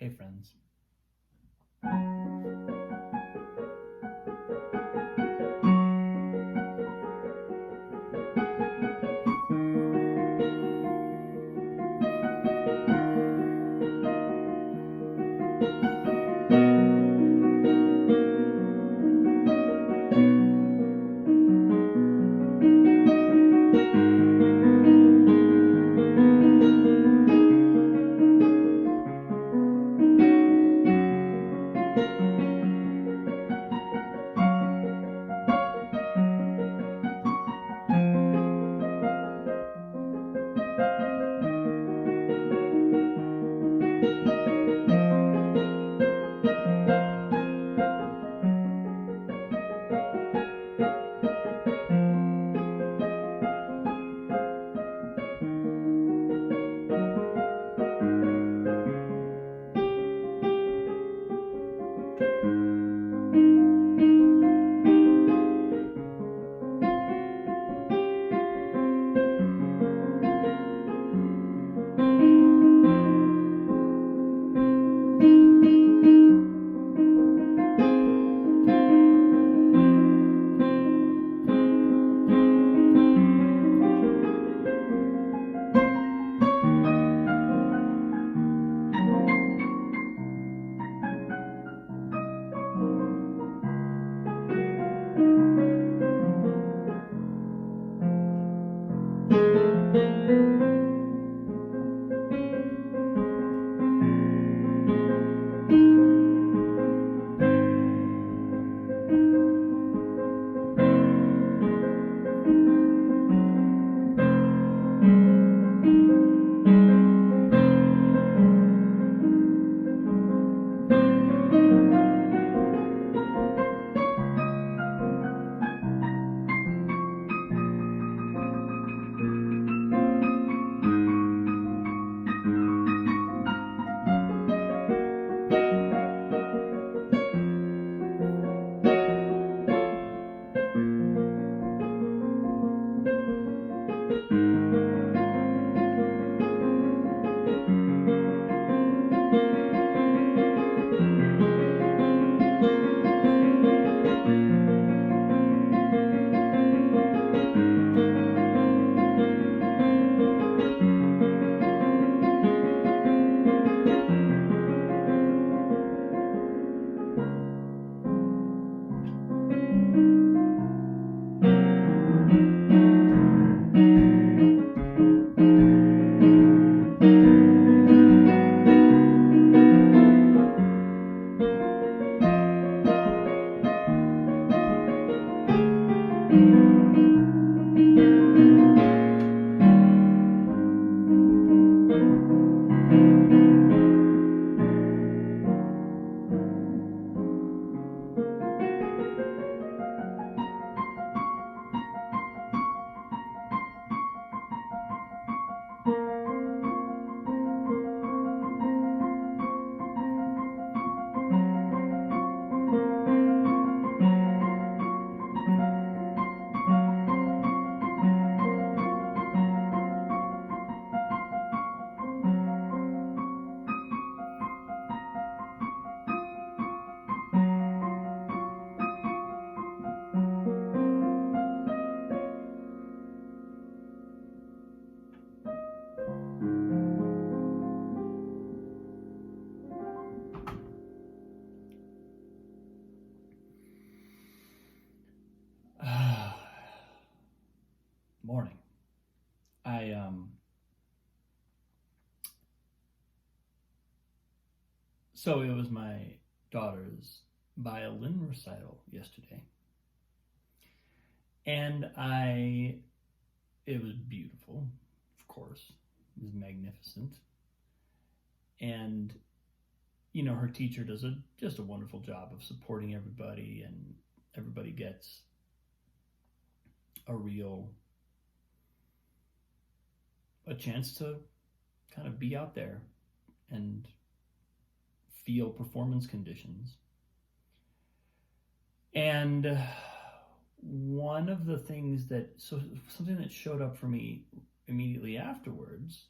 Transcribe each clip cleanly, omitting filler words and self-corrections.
Hey, friends. Morning. So it was my daughter's violin recital yesterday. And it was beautiful, of course. It was magnificent. And, her teacher does just a wonderful job of supporting everybody, and everybody gets a chance to kind of be out there and feel performance conditions. And one of the things something that showed up for me immediately afterwards,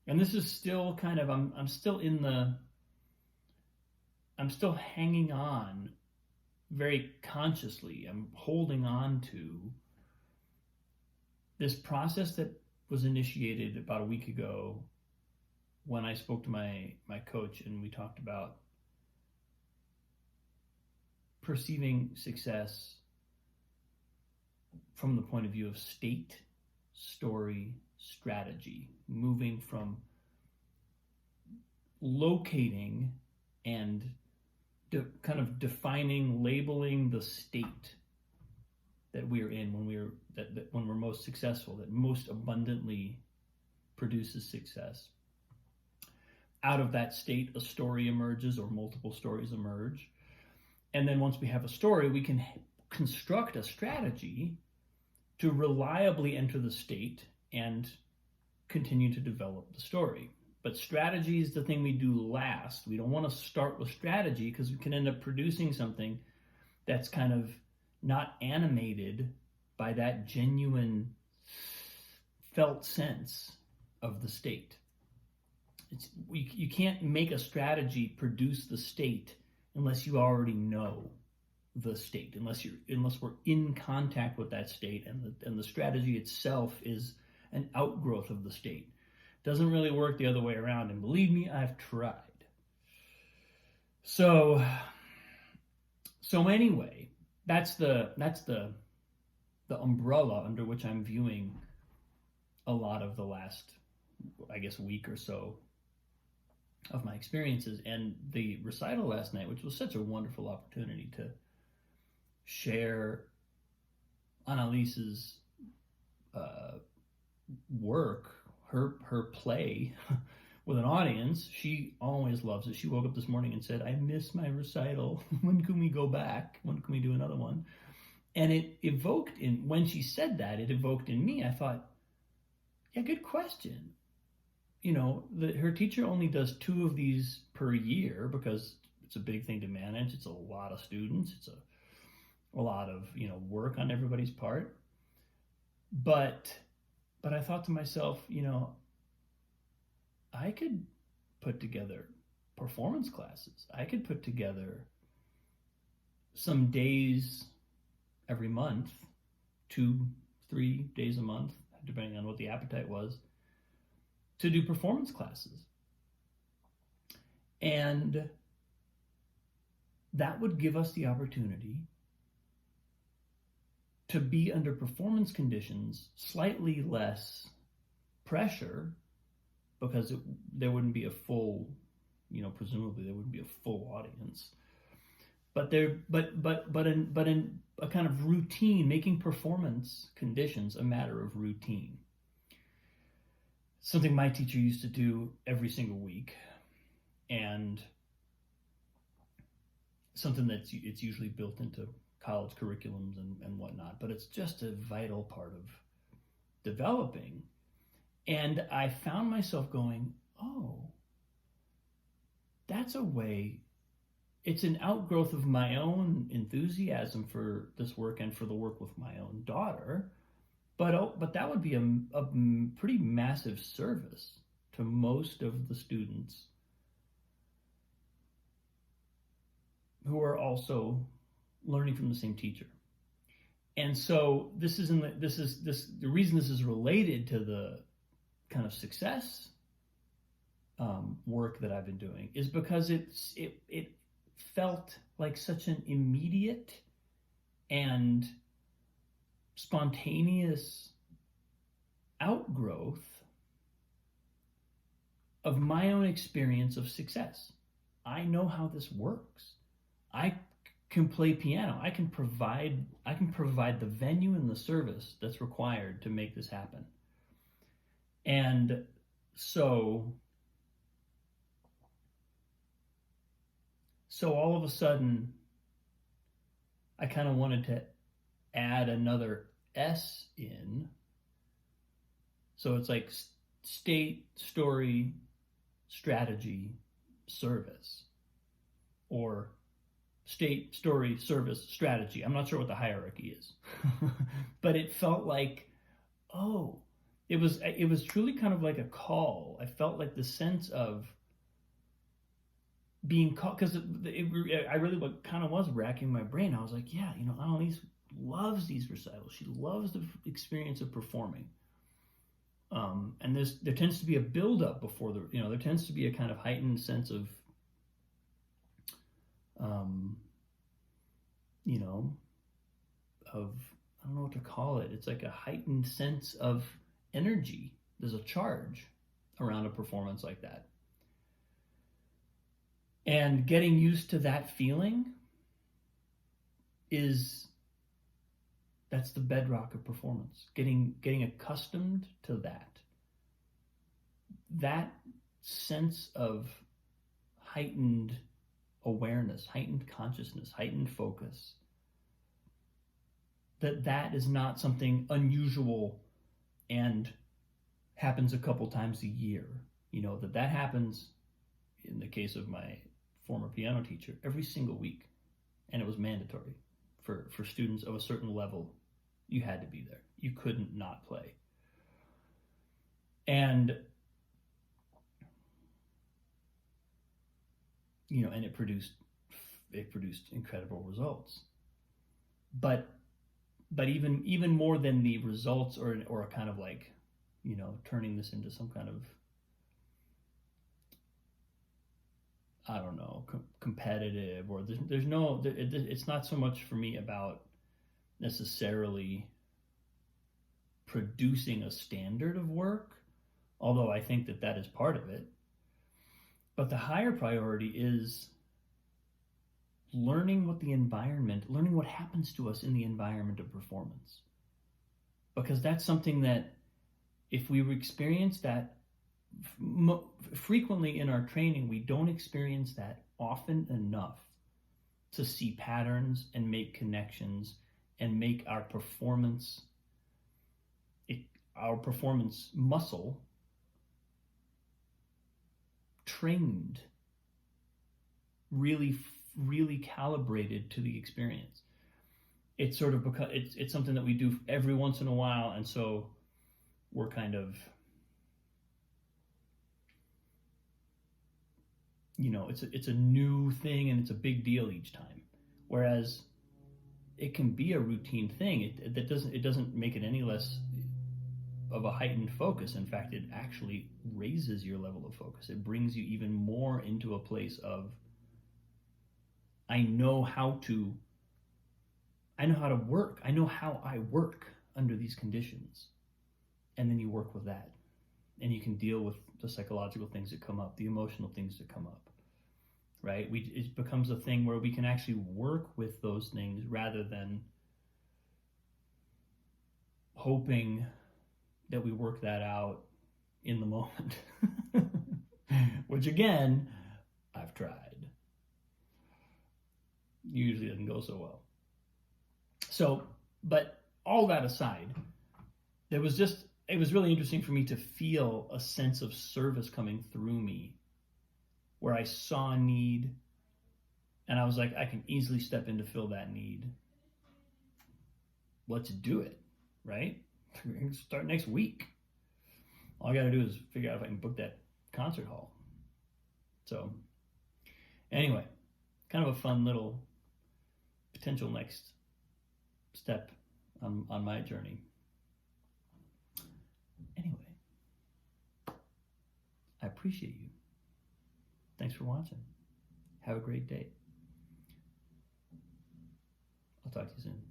and this is still kind of, I'm still in the I'm still hanging on very consciously. I'm holding on to this process that was initiated about a week ago when I spoke to my coach, and we talked about perceiving success from the point of view of state, story, strategy, moving from locating and kind of defining, labeling the state that we're in when we're most successful, that most abundantly produces success. Out of that state, a story emerges, or multiple stories emerge. And then once we have a story, we can construct a strategy to reliably enter the state and continue to develop the story. But strategy is the thing we do last. We don't want to start with strategy because we can end up producing something that's kind of not animated by that genuine felt sense of the state. You can't make a strategy produce the state unless you already know the state, unless we're in contact with that state, and the strategy itself is an outgrowth of the state. It doesn't really work the other way around, and believe me, I've tried. So anyway, that's the umbrella under which I'm viewing a lot of the last, I guess, week or so of my experiences. And the recital last night, which was such a wonderful opportunity to share Annalise's work, her play with an audience. She always loves it. She woke up this morning and said, "I miss my recital. When can we go back? When can we do another one?" And it evoked when she said that, it evoked in me, I thought, yeah, good question. Her teacher only does 2 of these per year because it's a big thing to manage. It's a lot of students. It's a lot of work on everybody's part. But I thought to myself, I could put together performance classes. I could put together some days every month, 2-3 days a month, depending on what the appetite was, to do performance classes. And that would give us the opportunity to be under performance conditions, slightly less pressure, because there wouldn't be a full, presumably there wouldn't be a full audience. But in a kind of routine, making performance conditions a matter of routine. Something my teacher used to do every single week, and something it's usually built into college curriculums and whatnot, but it's just a vital part of developing. And I found myself going, oh, that's a way. It's an outgrowth of my own enthusiasm for this work and for the work with my own daughter. But that would be a pretty massive service to most of the students who are also learning from the same teacher. And so the reason this is related to the kind of success work that I've been doing is because it felt like such an immediate and spontaneous outgrowth of my own experience of success. I know how this works. I can play piano. I can provide the venue and the service that's required to make this happen. And so all of a sudden, I kind of wanted to add another S in. So it's like state, story, strategy, service, or state, story, service, strategy. I'm not sure what the hierarchy is, but it felt like, oh, it was truly kind of like a call. I felt like the sense of being caught, because I really kind of was racking my brain. I was like, yeah, Annalise loves these recitals. She loves the experience of performing. And there tends to be a buildup before there tends to be a kind of heightened sense of, um, you know, of, I don't know what to call it. It's like a heightened sense of energy. There's a charge around a performance like that. And getting used to that feeling that's the bedrock of performance. Getting accustomed to that sense of heightened awareness, heightened consciousness, heightened focus, that is not something unusual and happens a couple times a year. That happens, in the case of my former piano teacher, every single week. And it was mandatory for students of a certain level. You had to be there. You couldn't not play. And and it produced incredible results. But even more than the results, or a kind of like, turning this into some kind of, I don't know, competitive, or it's not so much for me about necessarily producing a standard of work, although I think that is part of it. But the higher priority is learning what happens to us in the environment of performance. Because that's something that, if we experience that frequently in our training, we don't experience that often enough to see patterns and make connections and make our performance muscle trained, really calibrated to the experience. It's sort of because it's something that we do every once in a while, and so we're kind of, it's a new thing and it's a big deal each time. Whereas it can be a routine thing. It doesn't make it any less of a heightened focus. In fact, it actually raises your level of focus. It brings you even more into a place of, I know how to work. I know how I work under these conditions. And then you work with that. And you can deal with the psychological things that come up, the emotional things that come up, right? It becomes a thing where we can actually work with those things rather than hoping that we work that out in the moment. Which, again, I've tried. Usually doesn't go so well. So, but all that aside, it was really interesting for me to feel a sense of service coming through me, where I saw a need and I was like, I can easily step in to fill that need. Let's do it, right? We're going to start next week. All I got to do is figure out if I can book that concert hall. So anyway, kind of a fun little potential next step on my journey. Anyway, I appreciate you. Thanks for watching. Have a great day. I'll talk to you soon.